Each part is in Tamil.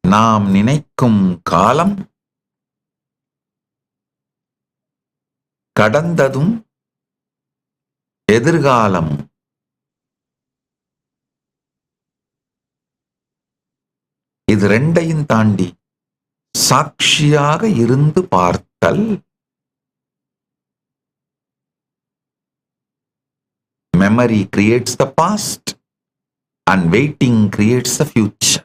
நாம் நினைக்கும் காலம் கடந்ததும் எதிர்காலம் இது ரெண்டையும் தாண்டி சாட்சியாக இருந்து பார்த்தல் memory creates the past and waiting creates the future.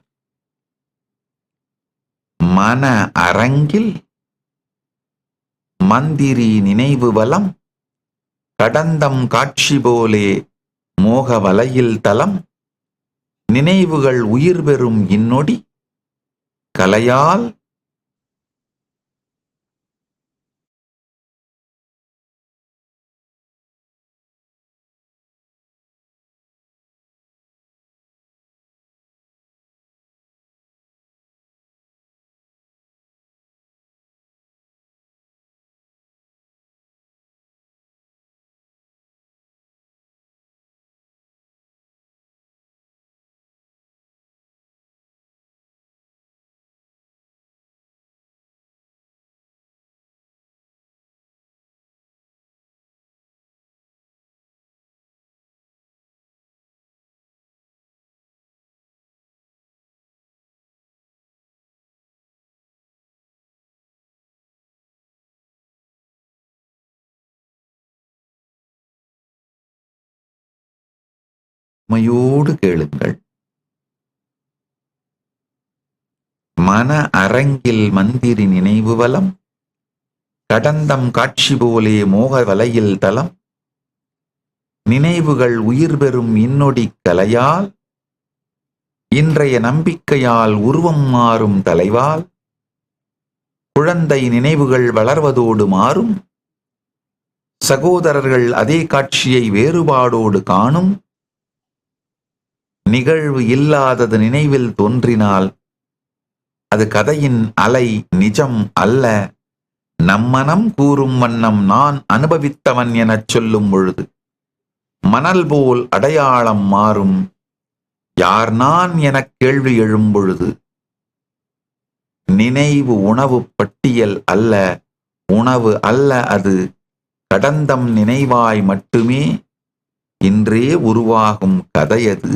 மன அரங்கில் மந்திரி நினைவு வலம் கடந்தம் காட்சி போலே மோக வலையில் தலம் நினைவுகள் உயிர் பெறும் இந்நொடி கலையால் உண்மையோடு கேளுங்கள். மன அரங்கில் மந்திரி நினைவு வலம் கடந்தம் காட்சி போலே மோக வலையில் தலம் நினைவுகள் உயிர் பெறும் இன்னொடி கலையால் இன்றைய நம்பிக்கையால் உருவம் மாறும் தலைவால் குழந்தை நினைவுகள் வளர்வதோடு மாறும் சகோதரர்கள் அதே காட்சியை வேறுபாடோடு காணும் நிகழ்வு இல்லாதது நினைவில் தோன்றினால் அது கதையின் அலை நிஜம் அல்ல. நம்மனம் கூறும் வண்ணம் நான் அனுபவித்தவன் எனச் சொல்லும் பொழுது மணல் போல் அடையாளம் மாறும். யார் நான் எனக் கேள்வி எழும் பொழுது நினைவு உணவு பட்டியல் அல்ல, உணவு அல்ல, அது கடந்தம் நினைவாய் மட்டுமே இன்றே உருவாகும் கதையது.